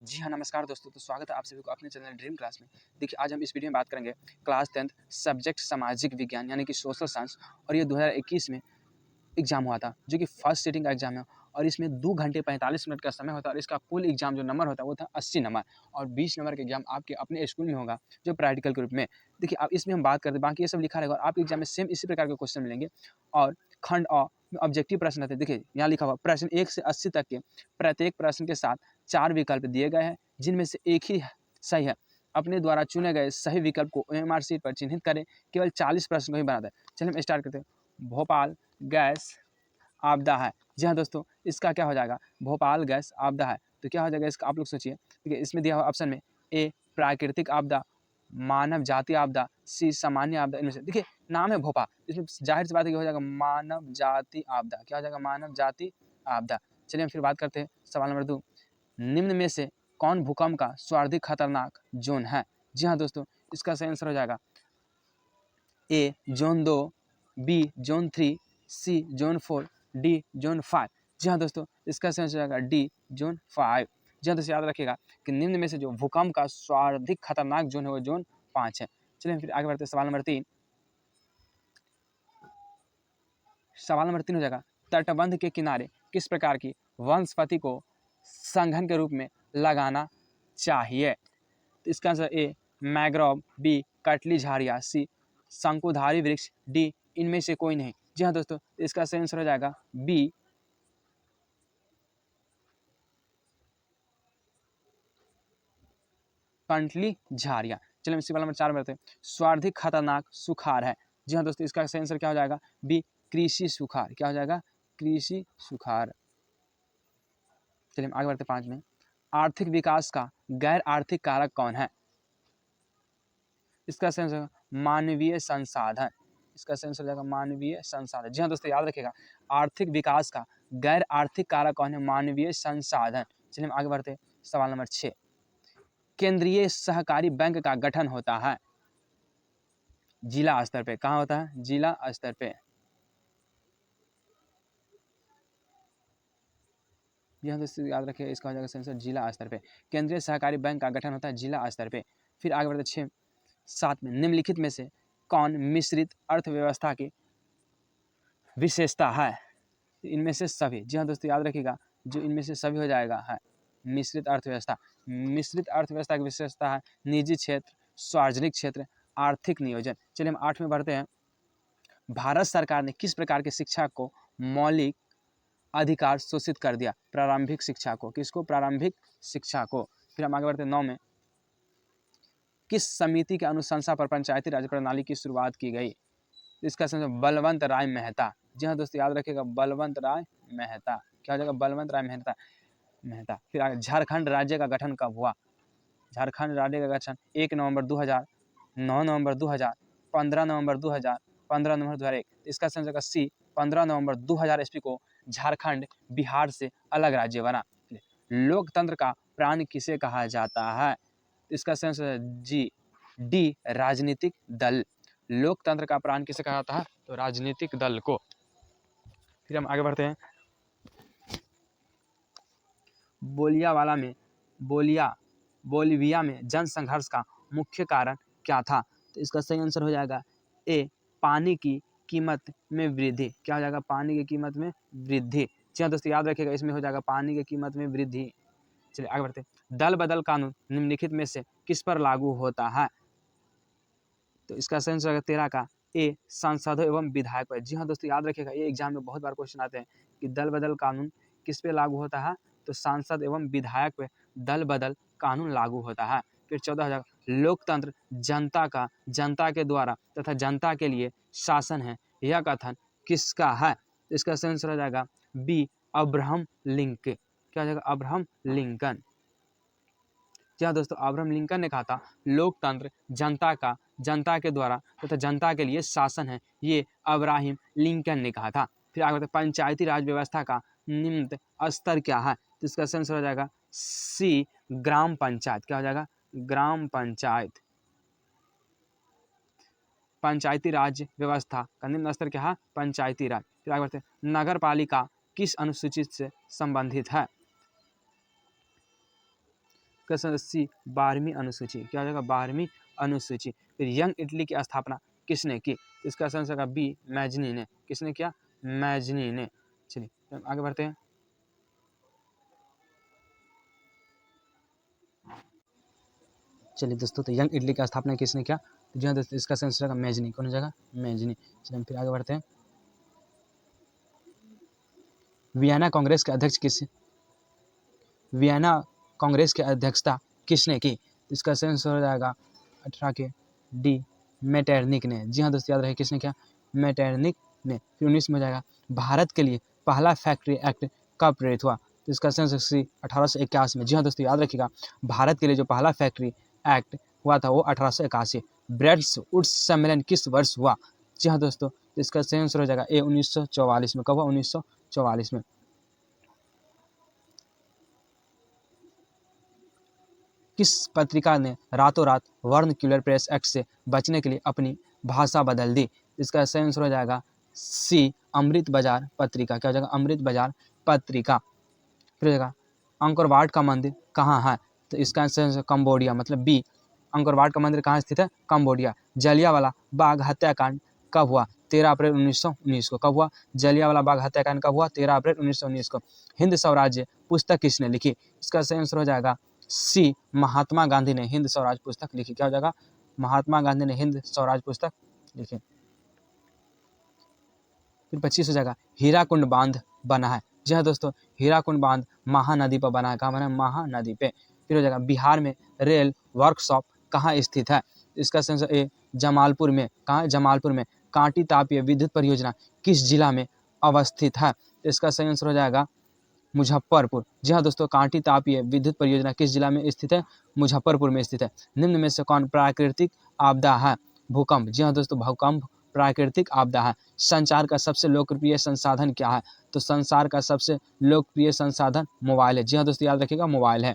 जी हाँ, नमस्कार दोस्तों। तो स्वागत है आप सभी को अपने चैनल ड्रीम क्लास में। देखिए, आज हम इस वीडियो में बात करेंगे क्लास 10th सब्जेक्ट सामाजिक विज्ञान यानी कि सोशल साइंस। और ये 2021 में एग्ज़ाम हुआ था, जो कि फर्स्ट सिटिंग का एग्ज़ाम है। और इसमें 2 घंटे 45 मिनट का समय होता है और इसका कुल एग्ज़ाम जो नंबर होता है वो था 80 नंबर। और 20 नंबर का एग्ज़ाम आपके अपने स्कूल में होगा, जो प्रैक्टिकल के रूप में। देखिए, अब इसमें हम बात करते हैं, बाकी ये सब लिखा रहेगा और आपके एग्ज़ाम में सेम इसी प्रकार के क्वेश्चन मिलेंगे। और खंड अ में ऑब्जेक्टिव प्रश्न रहते हैं। देखिए, यहाँ लिखा हुआ प्रश्न 1 से 80 तक के प्रत्येक प्रश्न के साथ 4 विकल्प दिए गए हैं, जिनमें से एक ही सही है। अपने द्वारा चुने गए सही विकल्प को ओएमआर शीट पर चिह्नित करें। केवल 40 प्रश्न को ही बनाता है। चलिए हम स्टार्ट करते हैं। भोपाल गैस आपदा है। जी हाँ दोस्तों, इसका क्या हो जाएगा? भोपाल गैस आपदा है। तो क्या हो जाएगा इसका, आप लोग सोचिए। देखिए, इसमें दिया हुआ ऑप्शन में ए प्राकृतिक आपदा, मानव जातीय आपदा, सी सामान्य आपदा। इनमें से देखिए, नाम है भोपाल, इसमें जाहिर सी बात है कि हो जाएगा मानव जाति आपदा। क्या हो जाएगा? मानव जाति आपदा। चलिए हम फिर बात करते हैं सवाल नंबर 2। निम्न में से कौन भूकंप का सर्वाधिक खतरनाक जोन है? जी हाँ दोस्तों, इसका सही आंसर हो जाएगा ए जोन 2, बी जोन 3, सी जोन 4, डी जोन 5। जी हाँ दोस्तों, इसका सही आंसर हो जाएगा डी जोन 5। जी हाँ दोस्तों, याद रखिएगा कि निम्न में से जो भूकंप का सर्वाधिक खतरनाक जोन है वो जोन 5 है। चलिए हम फिर आगे बढ़ते हैं सवाल नंबर 3। सवाल नंबर 3 हो जाएगा, तटबंध के किनारे किस प्रकार की वनस्पति को संघन के रूप में लगाना चाहिए? तो इसका आंसर ए मैग्रोव, बी कटली झाड़ियाँ, सी शंकुधारी वृक्ष, डी इनमें से कोई नहीं। जी हाँ दोस्तों, इसका सही आंसर हो जाएगा बी कंटली झाड़ियाँ। चलिए हम सवाल नंबर 4 में बढ़ते हैं। सर्वाधिक खतरनाक सुखाड़ है। जी हाँ दोस्तों, इसका सही आंसर क्या हो जाएगा? बी कृषि सुखाड़। क्या हो जाएगा? कृषि सुखाड़। चलिए हम आगे बढ़ते हैं 5 में। आर्थिक विकास का गैर आर्थिक कारक कौन है? इसका सही आंसर मानवीय संसाधन। इसका सही आंसर हो जाएगा मानवीय संसाधन। जी हाँ दोस्तों, याद रखिएगा, आर्थिक विकास का गैर आर्थिक कारक कौन है? मानवीय संसाधन। चलिए हम आगे बढ़ते हैं सवाल नंबर 6। केंद्रीय सहकारी बैंक का गठन होता है जिला स्तर पे। कहाँ होता है? जिला स्तर पे। जी हाँ दोस्तों, याद रखिए, इसका हो जाएगा सही आंसर जिला स्तर पे। केंद्रीय सहकारी बैंक का गठन होता है जिला स्तर पे। फिर आगे बढ़ते 6 7 में, निम्नलिखित में से कौन मिश्रित अर्थव्यवस्था की विशेषता है? इनमें से सभी। जी हाँ दोस्तों, याद रखिएगा, जो इनमें से सभी हो जाएगा है मिश्रित अर्थव्यवस्था। मिश्रित अर्थव्यवस्था की विशेषता है निजी क्षेत्र, सार्वजनिक क्षेत्र, आर्थिक नियोजन। चलिए हम 8 में बढ़ते हैं। भारत सरकार ने किस प्रकार की शिक्षा को मौलिक अधिकार घोषित कर दिया? प्रारंभिक शिक्षा को। किसको? प्रारंभिक शिक्षा को। फिर हम आगे बढ़ते हैं 9 में। किस समिति के अनुशंसा पर पंचायती राज प्रणाली की शुरुआत की गई? इसका सही बलवंत राय मेहता। जी हाँ दोस्तों, याद रखिएगा, बलवंत राय मेहता। क्या हो जाएगा? बलवंत राय मेहता। फिर आगे, झारखंड राज्य का गठन कब हुआ? झारखंड राज्य का गठन 1 नवंबर 2000, 9 नवंबर 2000, 15 नवंबर 2000, 15 नवंबर 2001। इसका सही जगह सी 15 नवंबर 2000 ईस्वी को झारखंड बिहार से अलग राज्य बना। लोकतंत्र का प्राण किसे कहा जाता है? इसका सही आंसर है जी डी राजनीतिक दल। लोकतंत्र का प्राण किसे कहा जाता है? तो राजनीतिक दल को। फिर हम आगे बढ़ते हैं। बोलिविया में जनसंघर्ष का मुख्य कारण क्या था? तो इसका सही आंसर हो जाएगा ए पानी की कीमत में वृद्धि। क्या हो जाएगा? पानी की कीमत में वृद्धि। जी हाँ दोस्तों, याद रखिएगा, इसमें हो जाएगा पानी की कीमत में वृद्धि। चलिए आगे बढ़ते हैं। दल बदल कानून निम्नलिखित में से किस पर लागू होता है? तो इसका सही आंसर होगा 13 का ए सांसदों एवं विधायक पर। जी हाँ दोस्तों, याद रखिएगा, ये एग्जाम में बहुत बार क्वेश्चन आते हैं कि दल बदल कानून किस पे लागू होता है? तो सांसद एवं विधायक पे दल बदल कानून लागू होता है। फिर 14 हो जाएगा, लोकतंत्र जनता के द्वारा तथा जनता के लिए शासन है, यह कथन किसका है? तो इसका सही आंसर हो जाएगा बी अब्राहम लिंकन। क्या हो जाएगा? Abraham Lincoln. जी हाँ दोस्तों, अब्राहम लिंकन ने कहा था लोकतंत्र जनता के द्वारा तथा जनता के लिए शासन है, ये अब्राहम लिंकन ने कहा था। फिर आगे बढ़ते, पंचायती राज व्यवस्था का निम्न स्तर क्या है? तो इसका आंसर हो जाएगा सी ग्राम पंचायत। क्या हो जाएगा? ग्राम पंचायत। पंचायती राज व्यवस्था का निम्न स्तर क्या है? पंचायती राज। फिर आगे बढ़ते, नगर पालिका किस अनुसूचित से संबंधित है? इसका आंसर सी 12वीं अनुसूची। क्या हो जाएगा? 12वीं अनुसूची। फिर यंग इटली की स्थापना किसने की? तो इसका आंसर होगा बी मैजनी ने। किसने किया? मैजनी ने। चलिए आगे बढ़ते हैं। चलिए दोस्तों, तो यंग इटली की स्थापना किसने किया? तो जी हाँ दोस्तों, इसका आंसर होगा मैजनी। कौन हो जाएगा? मैजनी। चलिए हम फिर आगे बढ़ते हैं। वियना कांग्रेस के अध्यक्ष किस वियना कांग्रेस की अध्यक्षता किसने की? तो इसका आंसर हो जाएगा 18 के डी मेटरनिक ने। जी हाँ दोस्तों, याद रहे किसने किया? मेटरनिक ने। फिर 19 में हो जाएगा भारत के लिए पहला फैक्ट्री एक्ट कब प्रेरित हुआ? तो इसका आंसर 1881 में। जी हाँ दोस्तों, याद रखिएगा भारत के लिए जो पहला फैक्ट्री एक्ट हुआ था वो 1881। ब्रेड्स वुड्स सम्मेलन किस वर्ष हुआ? जी हाँ दोस्तों, तो इसका आंसर हो जाएगा ए 1944 में। कब हुआ? 1944 में। किस पत्रिका ने रातों रात वर्नक्यूलर प्रेस एक्ट से बचने के लिए अपनी भाषा बदल दी? इसका सही आंसर हो जाएगा सी अमृत बाजार पत्रिका। क्या हो जाएगा? अमृत बाजार पत्रिका। फिर हो जाएगा अंकोर वाट का मंदिर कहाँ है? तो इसका आंसर कंबोडिया, मतलब बी अंकोर वाट का मंदिर कहाँ स्थित है? कंबोडिया। जलियांवाला बाग हत्याकांड कब हुआ? 13 अप्रैल 1919 को। कब हुआ? जलियांवाला बाग हत्याकांड कब हुआ? 13 अप्रैल 1919 को। हिंद स्वराज्य पुस्तक किसने लिखी? इसका सही आंसर हो जाएगा सी महात्मा गांधी ने हिंद स्वराज पुस्तक लिखी। क्या हो जाएगा? महात्मा गांधी ने हिंद स्वराज पुस्तक लिखी। फिर 25 हो जाएगा हीराकुंड बांध बना है। जी हाँ दोस्तों, हीराकुंड बांध महानदी पर बना है। कहाँ बना है? महानदी पे। फिर हो जाएगा बिहार में रेल वर्कशॉप कहाँ स्थित है? इसका आंसर ए जमालपुर में। कहाँ? जमालपुर में। कांटी तापीय विद्युत परियोजना किस जिला में अवस्थित है? इसका सही आंसर हो जाएगा मुजफ्फरपुर। जी हाँ दोस्तों, कांटी तापीय विद्युत परियोजना किस जिला में स्थित है? मुजफ्फरपुर में स्थित है। निम्न में से कौन प्राकृतिक आपदा है? भूकंप। जी हाँ दोस्तों, भूकंप प्राकृतिक आपदा है। संचार का सबसे लोकप्रिय संसाधन क्या है? तो संसार का सबसे लोकप्रिय संसाधन मोबाइल है। जी हाँ दोस्तों, याद रखिएगा मोबाइल है।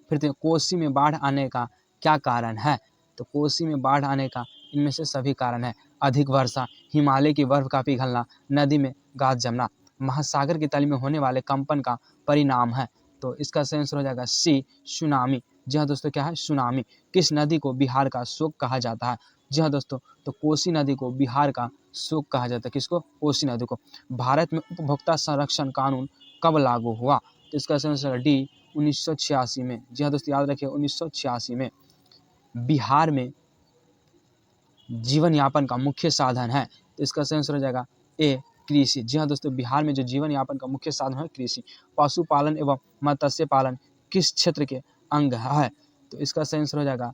फिर देखिए कोसी में बाढ़ आने का क्या कारण है? तो कोसी में बाढ़ आने का इनमें से सभी कारण है। अधिक वर्षा, हिमालय की बर्फ का पिघलना, नदी में गाद जमना, महासागर की तली में होने वाले कंपन का परिणाम है। तो इसका सही आंसर हो जाएगा सी सुनामी। जी हाँ दोस्तों, क्या है? सुनामी। किस नदी को बिहार का शोक कहा जाता है? जी हाँ दोस्तों, तो कोसी नदी को बिहार का शोक कहा जाता है। किसको? कोसी नदी को। भारत में उपभोक्ता संरक्षण कानून कब लागू हुआ? तो इसका सही आंसर डी 1986 में। जी हाँ दोस्तों, याद रखिए 1986 में। बिहार में जीवन यापन का मुख्य साधन है। तो इसका सही आंसर हो जाएगा ए कृषि। जी हाँ दोस्तों, बिहार में जो जीवन यापन का मुख्य साधन है कृषि। पशुपालन एवं मत्स्य पालन किस क्षेत्र के अंग है? तो इसका सही आंसर हो जाएगा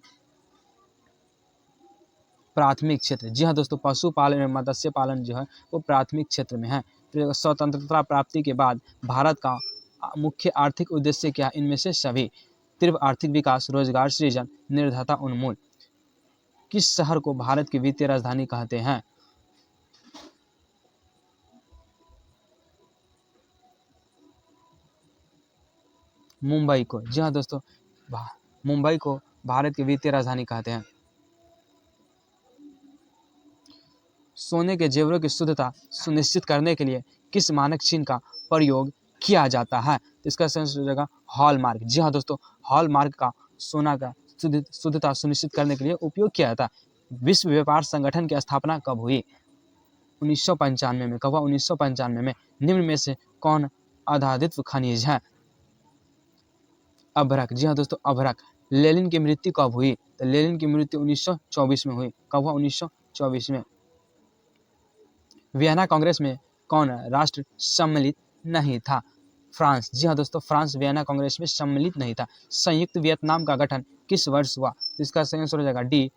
प्राथमिक क्षेत्र। जी हाँ दोस्तों, पशुपालन एवं मत्स्य पालन जो है वो प्राथमिक क्षेत्र में है। फिर स्वतंत्रता प्राप्ति के बाद भारत का मुख्य आर्थिक उद्देश्य क्या है? इनमें से सभी। तीव्र आर्थिक विकास, रोजगार सृजन, निर्धनता उन्मूलन। किस शहर को भारत की वित्तीय राजधानी कहते हैं? मुंबई को। जी हाँ दोस्तों, मुंबई को भारत की वित्तीय राजधानी कहते हैं। सोने के जेवरों की शुद्धता सुनिश्चित करने के लिए किस मानक चिन्ह का प्रयोग किया जाता है? तो इसका सही आंसर हो जाएगा हॉलमार्क। जी हाँ दोस्तों, हॉलमार्क का सोना का शुद्धता सुनिश्चित करने के लिए उपयोग किया जाता है। विश्व व्यापार संगठन की स्थापना कब हुई? 1995 में। कब हुआ? 1995 में। निम्न में से कौन आधारित्व खनिज है? अभ्रक। जी हाँ दोस्तों, अभ्रक। लेनिन की मृत्यु कब हुई? तो लेनिन की मृत्यु 1924 में हुई। कब हुआ? 1924 में। वियना कांग्रेस में कौन राष्ट्र सम्मिलित नहीं था? फ्रांस। जी हाँ दोस्तों, फ्रांस वियना कांग्रेस में सम्मिलित नहीं था। संयुक्त वियतनाम का गठन किस वर्ष हुआ? तो इसका सही आंसर हो जाएगा डी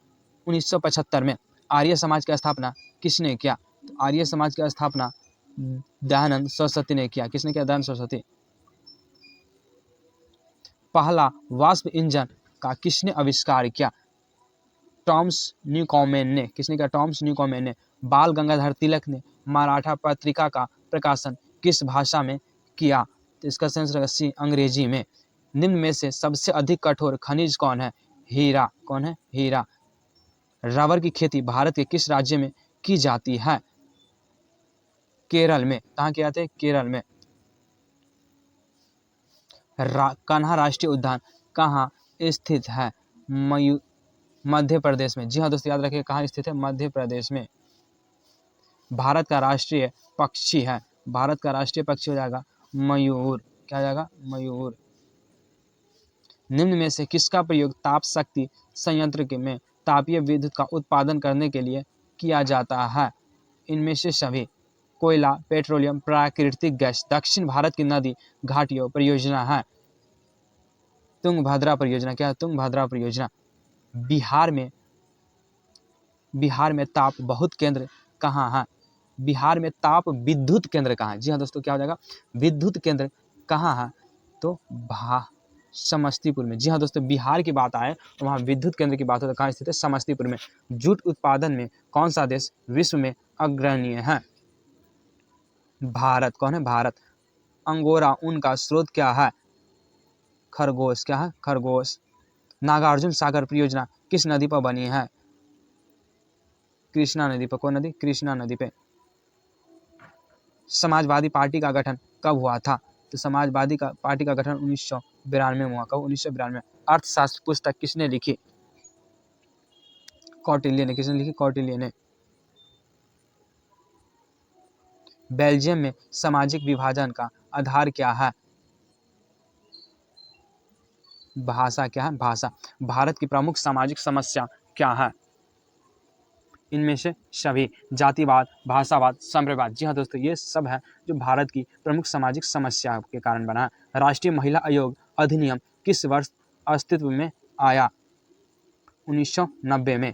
1975 में। आर्य समाज की स्थापना किसने किया? तो आर्य समाज की स्थापना दयानंद सरस्वती ने किया। किसने किया? दयानंद सरस्वती। पहला वाष्प इंजन का किसने आविष्कार किया? टॉमस न्यूकॉमेन ने। किसने किया? टॉमस न्यूकॉमेन ने। बाल गंगाधर तिलक ने मराठा पत्रिका का प्रकाशन किस भाषा में किया? तो इसका सही आंसर सी अंग्रेजी में। निम्न में से सबसे अधिक कठोर खनिज कौन है? हीरा। कौन है? हीरा। रबर की खेती भारत के किस राज्य में की जाती है? केरल में। कहाँ की जाती है? केरल में। कान्हा राष्ट्रीय उद्यान कहाँ स्थित है? मध्य प्रदेश में। जी हाँ दोस्तों, याद रखिए कहाँ स्थित है? मध्य प्रदेश में। भारत का राष्ट्रीय पक्षी है। भारत का राष्ट्रीय पक्षी हो जाएगा मयूर। क्या हो जाएगा? मयूर। निम्न में से किसका प्रयोग ताप शक्ति संयंत्र के में तापीय विद्युत का उत्पादन करने के लिए किया जाता है? इनमें से सभी। कोयला, पेट्रोलियम, प्राकृतिक गैस। दक्षिण भारत की नदी घाटियों परियोजना है तुंगभद्रा परियोजना। क्या है? तुंगभद्रा परियोजना। बिहार में ताप बहुत केंद्र कहाँ है? बिहार में ताप विद्युत केंद्र कहाँ है? जी हाँ दोस्तों, क्या हो जाएगा? विद्युत केंद्र कहाँ है? तो समस्तीपुर में। जी हाँ दोस्तों, बिहार की बात आए तो वहाँ विद्युत केंद्र की बात हो तो कहाँ स्थित है? समस्तीपुर में। जूट उत्पादन में कौन सा देश विश्व में अग्रणीय है? भारत। कौन है? भारत। अंगोरा ऊन का स्रोत क्या है? खरगोश। क्या है? खरगोश। नागार्जुन सागर परियोजना किस नदी पर बनी है? कृष्णा नदी पर। कौन नदी? कृष्णा नदी पे। समाजवादी पार्टी का गठन कब हुआ था? तो समाजवादी पार्टी का गठन 1992 में हुआ। कब? 1992। अर्थशास्त्र पुस्तक किसने लिखी? कौटिल्य ने। किसने लिखी? कौटिल्य ने। बेल्जियम में सामाजिक विभाजन का आधार क्या है? भाषा। क्या है? भाषा। भारत की प्रमुख सामाजिक समस्या क्या है? इनमें से सभी। जातिवाद, भाषावाद, संप्रदायवाद। जी हाँ दोस्तों, ये सब है जो भारत की प्रमुख सामाजिक समस्या के कारण बना है। राष्ट्रीय महिला आयोग अधिनियम किस वर्ष अस्तित्व में आया? 1990 में।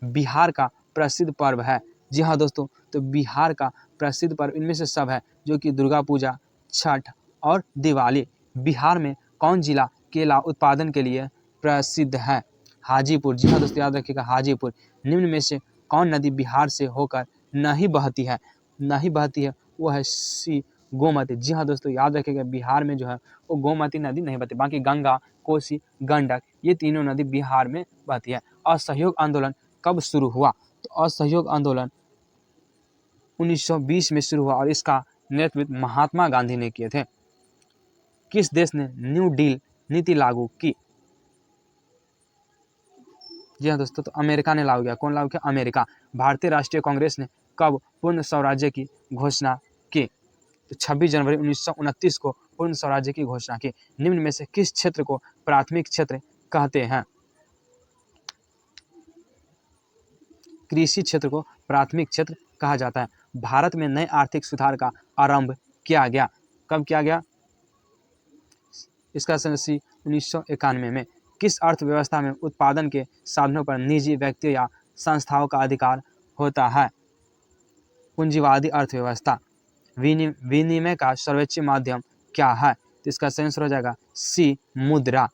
बिहार का प्रसिद्ध पर्व है? जी हाँ दोस्तों, तो बिहार का प्रसिद्ध पर्व इनमें से सब है जो कि दुर्गा पूजा, छठ और दिवाली। बिहार में कौन जिला केला उत्पादन के लिए प्रसिद्ध है? हाजीपुर। जी हाँ दोस्तों, याद रखिएगा हाजीपुर। निम्न में से कौन नदी बिहार से होकर नहीं बहती है? नहीं बहती है वो है गोमती। जी हाँ दोस्तों, याद रखिएगा बिहार में जो है वो गोमती नदी नहीं बहती। बाकी गंगा, कोसी, गंडक ये तीनों नदी बिहार में बहती है। असहयोग आंदोलन कब शुरू हुआ? तो असहयोग आंदोलन 1920 में शुरू हुआ और इसका नेतृत्व महात्मा गांधी ने किए थे। किस देश ने न्यू डील नीति लागू की? जी हाँ दोस्तों, तो अमेरिका ने लागू किया। कौन लागू किया? अमेरिका। भारतीय राष्ट्रीय कांग्रेस ने कब पूर्ण स्वराज्य की घोषणा की? तो 26 जनवरी 1929 को पूर्ण स्वराज्य की घोषणा की। निम्न में से किस क्षेत्र को प्राथमिक क्षेत्र कहते हैं? कृषि क्षेत्र को प्राथमिक क्षेत्र कहा जाता है। भारत में नए आर्थिक सुधार का आरंभ किया गया। कब किया गया? इसका सन 1991 में। किस अर्थव्यवस्था में उत्पादन के साधनों पर निजी व्यक्तियों या संस्थाओं का अधिकार होता है? पूंजीवादी अर्थव्यवस्था। विनिमय का सर्वोच्च माध्यम क्या है? तो इसका सही आंसर हो जाएगा सी, मुद्रा।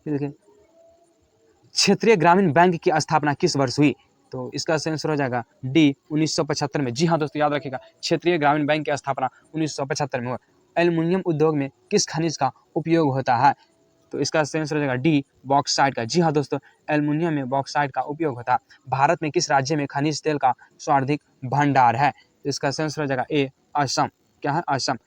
देखिए, क्षेत्रीय ग्रामीण बैंक की स्थापना किस वर्ष हुई? तो इसका सही आंसर हो जाएगा डी, 1975 में। जी हाँ दोस्तों, याद रखिएगा क्षेत्रीय ग्रामीण बैंक की स्थापना 1975 में हुआ। एल्युमिनियम उद्योग में किस खनिज का उपयोग होता है? तो इसका सही आंसर हो जाएगा डी, बॉक्साइट का। जी हाँ दोस्तों, एल्युमिनियम में बॉक्साइट का उपयोग होता है। भारत में किस राज्य में खनिज तेल का सर्वाधिक भंडार है? तो इसका सही आंसर हो जाएगा ए, असम। क्या है? असम।